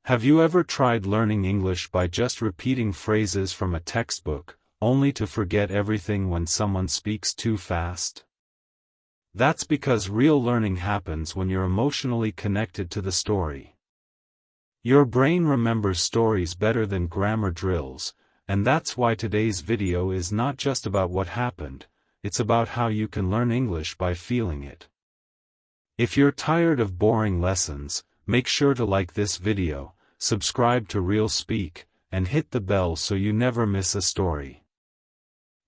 Have you ever tried learning English by just repeating phrases from a textbook, only to forget everything when someone speaks too fast? That's because real learning happens when you're emotionally connected to the story. Your brain remembers stories better than grammar drills, and that's why today's video is not just about what happened, it's about how you can learn English by feeling it. If you're tired of boring lessons, make sure to like this video, subscribe to RealSpeak, and hit the bell so you never miss a story.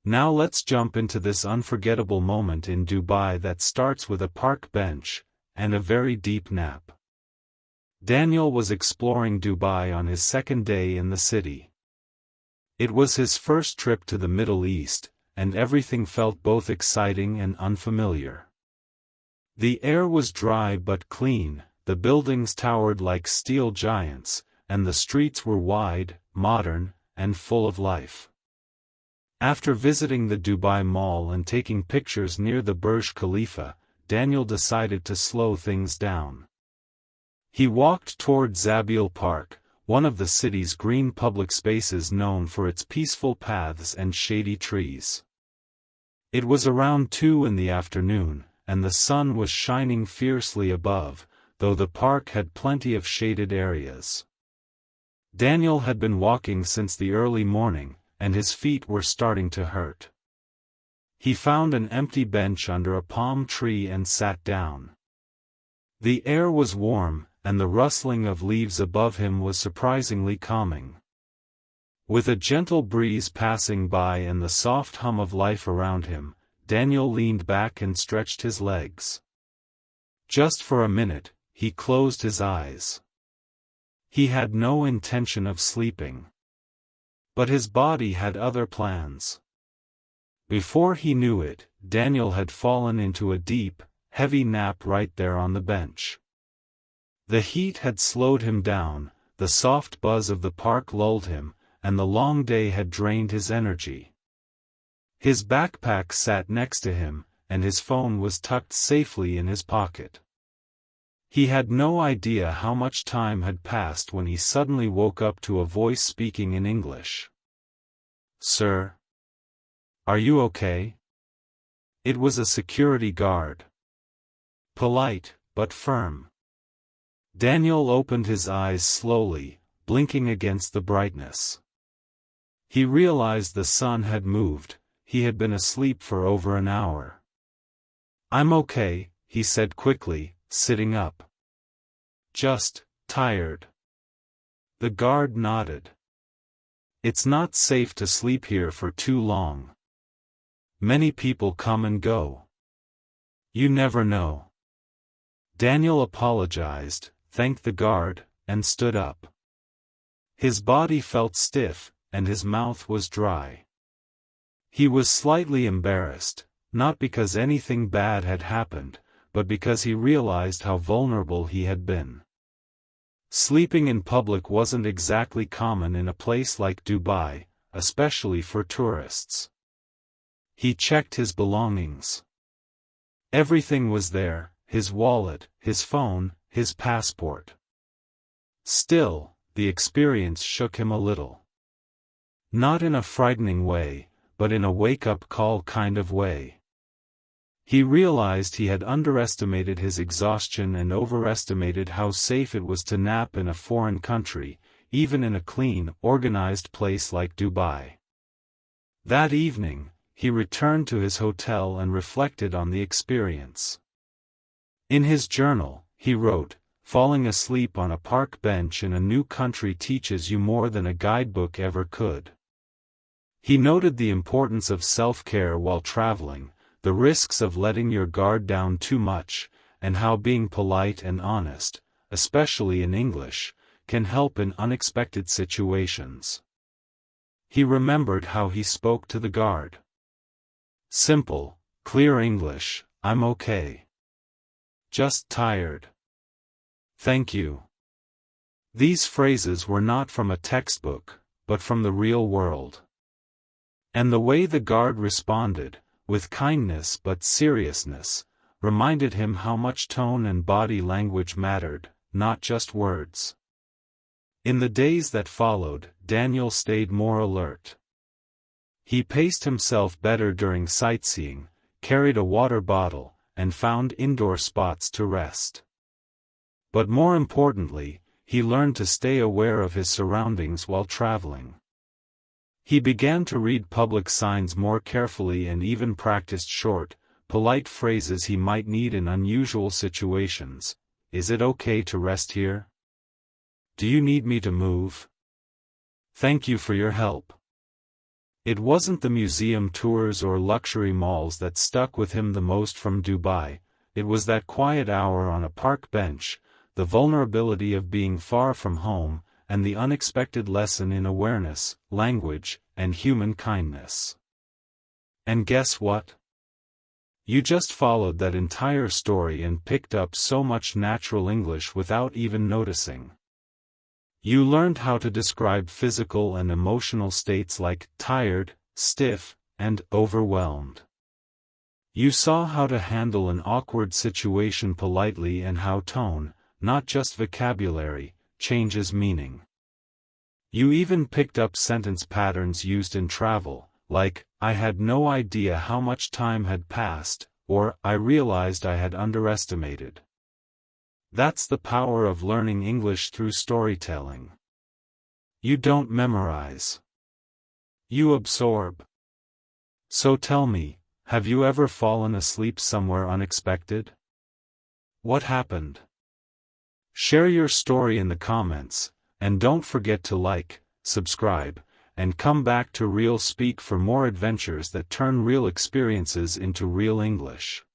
Now let's jump into this unforgettable moment in Dubai that starts with a park bench and a very deep nap. Daniel was exploring Dubai on his second day in the city. It was his first trip to the Middle East, and everything felt both exciting and unfamiliar. The air was dry but clean, the buildings towered like steel giants, and the streets were wide, modern, and full of life. After visiting the Dubai Mall and taking pictures near the Burj Khalifa, Daniel decided to slow things down. He walked toward Zabil Park, one of the city's green public spaces known for its peaceful paths and shady trees. It was around 2 in the afternoon, and the sun was shining fiercely above, though the park had plenty of shaded areas. Daniel had been walking since the early morning, and his feet were starting to hurt. He found an empty bench under a palm tree and sat down. The air was warm, and the rustling of leaves above him was surprisingly calming. With a gentle breeze passing by and the soft hum of life around him, Daniel leaned back and stretched his legs. Just for a minute, he closed his eyes. He had no intention of sleeping. But his body had other plans. Before he knew it, Daniel had fallen into a deep, heavy nap right there on the bench. The heat had slowed him down, the soft buzz of the park lulled him, and the long day had drained his energy. His backpack sat next to him, and his phone was tucked safely in his pocket. He had no idea how much time had passed when he suddenly woke up to a voice speaking in English. "Sir? Are you okay?" It was a security guard. Polite, but firm. Daniel opened his eyes slowly, blinking against the brightness. He realized the sun had moved, he had been asleep for over an hour. "I'm okay," he said quickly, sitting up. "Just tired." The guard nodded. "It's not safe to sleep here for too long. Many people come and go. You never know." Daniel apologized, thanked the guard, and stood up. His body felt stiff, and his mouth was dry. He was slightly embarrassed, not because anything bad had happened, but because he realized how vulnerable he had been. Sleeping in public wasn't exactly common in a place like Dubai, especially for tourists. He checked his belongings. Everything was there, his wallet, his phone, his passport. Still, the experience shook him a little. Not in a frightening way, but in a wake-up call kind of way. He realized he had underestimated his exhaustion and overestimated how safe it was to nap in a foreign country, even in a clean, organized place like Dubai. That evening, he returned to his hotel and reflected on the experience. In his journal, he wrote, "Falling asleep on a park bench in a new country teaches you more than a guidebook ever could." He noted the importance of self-care while traveling, the risks of letting your guard down too much, and how being polite and honest, especially in English, can help in unexpected situations. He remembered how he spoke to the guard. Simple, clear English, "I'm okay. Just tired. Thank you." These phrases were not from a textbook, but from the real world. And the way the guard responded, with kindness but seriousness, reminded him how much tone and body language mattered, not just words. In the days that followed, Daniel stayed more alert. He paced himself better during sightseeing, carried a water bottle, and found indoor spots to rest. But more importantly, he learned to stay aware of his surroundings while traveling. He began to read public signs more carefully and even practiced short, polite phrases he might need in unusual situations. Is it okay to rest here? Do you need me to move? Thank you for your help. It wasn't the museum tours or luxury malls that stuck with him the most from Dubai, it was that quiet hour on a park bench, the vulnerability of being far from home, and the unexpected lesson in awareness, language, and human kindness. And guess what? You just followed that entire story and picked up so much natural English without even noticing. You learned how to describe physical and emotional states like tired, stiff, and overwhelmed. You saw how to handle an awkward situation politely and how tone, not just vocabulary, changes meaning. You even picked up sentence patterns used in travel, like, I had no idea how much time had passed, or I realized I had underestimated. That's the power of learning English through storytelling. You don't memorize. You absorb. So tell me, have you ever fallen asleep somewhere unexpected? What happened? Share your story in the comments, and don't forget to like, subscribe, and come back to RealSpeak for more adventures that turn real experiences into real English.